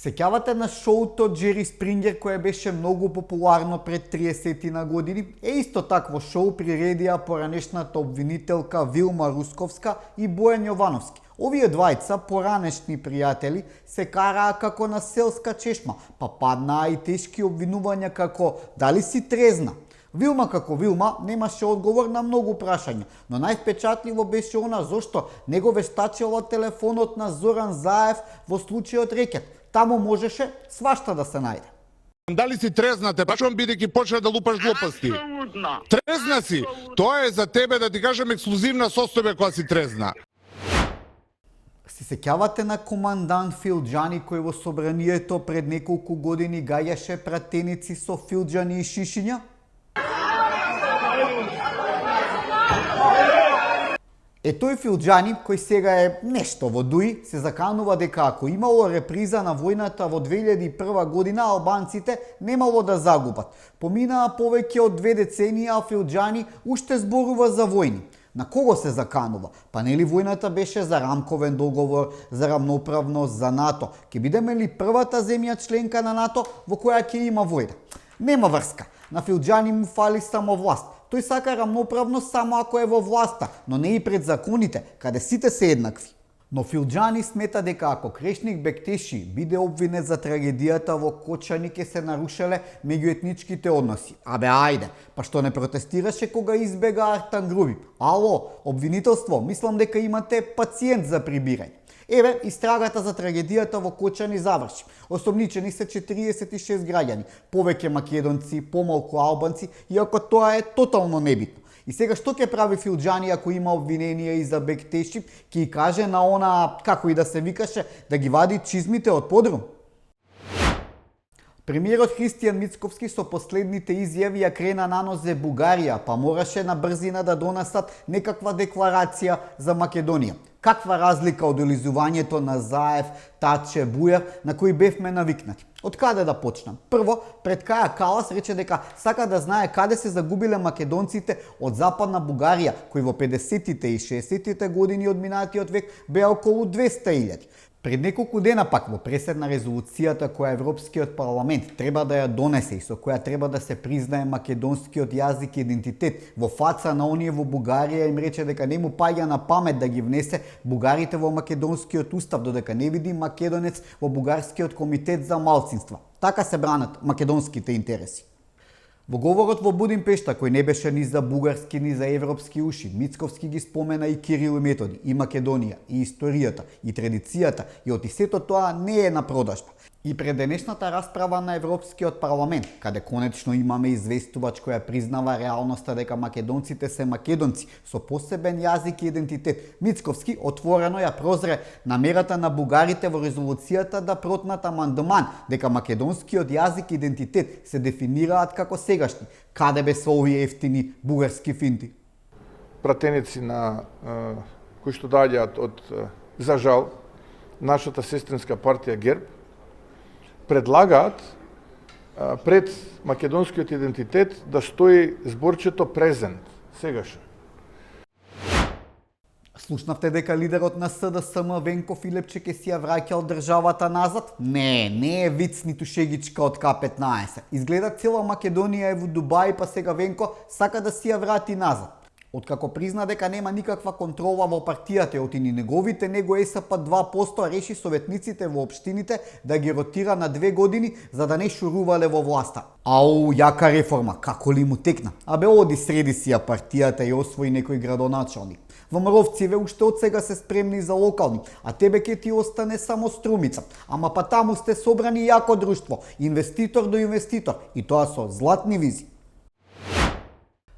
Сеќавате на шоуто Джери Спрингер кое беше многу популарно пред 30 на години? Исто такво шоу приредија поранешната обвинителка Вилма Русковска и Бојан Јовановски. Овие двајца, поранешни пријатели, се караа како на селска чешма, па паднаа и тешки обвинувања како дали си трезна. Вилма како Вилма немаше одговор на многу прашања, но највпечатливо беше она зошто не го вештачела телефонот на Зоран Заев во случајот рекет. Таму можеше свашта да се најде. Дали си трезна те, башом бидејќи почна да лупаш глупости. Апсолутно. Трезна си. Тоа е за тебе, да ти кажам, ексклузивна состојба кога си трезна. Се сеќавате на командант Филџани кој во собранието пред неколку години гаѓаше пратеници со филџани и шишиња? Тој Филџани, кој сега е нешто во Дуи, се заканува дека ако имало реприза на војната во 2001 година, албанците немало да загубат. Поминаа повеќе од 2 децении, а Филџани уште зборува за војни. На кого се заканува? Па нели војната беше за рамковен договор, за рамноправност, за НАТО? Ке бидеме ли првата земја членка на НАТО во која ќе има војна? Нема врска. На Филџани му фали само власт. Тој сака рамноправност само ако е во власта, но не и пред законите, каде сите се еднакви. Но Филџани смета дека ако Крешник Бектеши биде обвинет за трагедијата во Кочани, ќе се нарушеле меѓуетничките односи. Абе ајде, па што не протестираше кога избега Артан Груби? Ало, обвинителство, мислам дека имате пациент за прибирање. Еве, истрагата за трагедијата во Кочани заврши. Осомничени се 46 граѓани, повеќе македонци, помалку албанци, иако тоа е тотално небитно. И сега што ќе прави Филџани ако има обвиненија и за Бектеши, ќе каже на она, како и да се викаше, да ги вади чизмите од подрум? Премиерот Христијан Мицковски со последните изјави ја крена на нозе Бугарија, па мораше на брзина да донесат некаква декларација за Македонија. Каква разлика од улизувањето на Заев, Таче, Бујар, на кои бевме навикнати? Од каде да почнам? Прво, пред Каја Калас рече дека сака да знае каде се загубиле македонците од Западна Бугарија, кои во 50-тите и 60-тите години од минатиот век беа околу 200.000. Пред неколку дена пак во преседна резолуцијата која Европскиот парламент треба да ја донесе и со која треба да се признае македонскиот јазик и идентитет во фаца на оние во Бугарија, им рече дека не му паѓа на памет да ги внесе бугарите во македонскиот устав, додека не види македонец во бугарскиот комитет за малцинства. Така се бранат македонските интереси. Во говорот во Будимпешта, кој не беше ни за бугарски, ни за европски уши, Мицковски ги спомена и Кирил и Методи, и Македонија, и историјата, и традицијата, и оти сето тоа не е на продажба. И пред денешната расправа на Европскиот парламент, каде конечно имаме известувач која признава реалноста дека македонците се македонци со посебен јазик и идентитет, Мицковски отворено ја прозре намерата на бугарите во резолуцијата да протнат амандман дека македонскиот јазик и идентитет се дефинираат како сегашни. Каде бе се овие ефтини бугарски финти? Пратеници на кои што доаѓаат од, за жал, нашата сестринска партија ГЕРБ, предлагаат пред македонскиот идентитет да стои зборчето презент, сегашен. Слушнавте дека лидерот на СДСМ Венко Филепче ќе си ја враќал државата назад? Не е виц ниту шегичка од К-15. Изгледа цела Македонија е во Дубај, па сега Венко сака да си ја врати назад. Откако призна дека нема никаква контрола во партијата, отини неговите, него ЕСП 2%, реши советниците во општините да ги ротира на 2 години за да не шурувале во власта. Ау, јака реформа, како ли му текна? Абе оди среди си ја партијата и освои некој градоначалник. ВМРО-вциве уште од сега се спремни за локални, а тебе ке ти остане само Струмица. Ама па таму сте собрани јако друштво, инвеститор до инвеститор, и тоа со златни визи.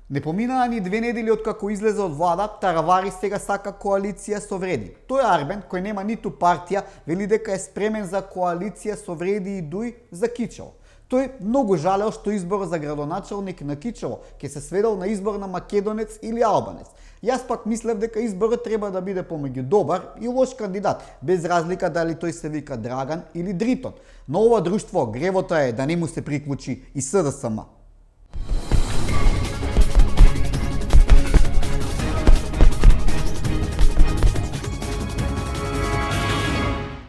Не поминаа ни 2 недели откако излезе од влада, Таравари сега сака коалиција со Вреди. Тој Арбен, кој нема ниту партија, вели дека е спремен за коалиција со Вреди и Дуј за Кичево. Тој многу жалел што изборот за градоначалник на Кичево ќе се сведел на избор на македонец или албанец. Јас пак мислев дека изборот треба да биде помеѓу добар и лош кандидат, без разлика дали тој се вика Драган или Дритон. Но ова друштво гревота е да не му се приклучи и СДСМ.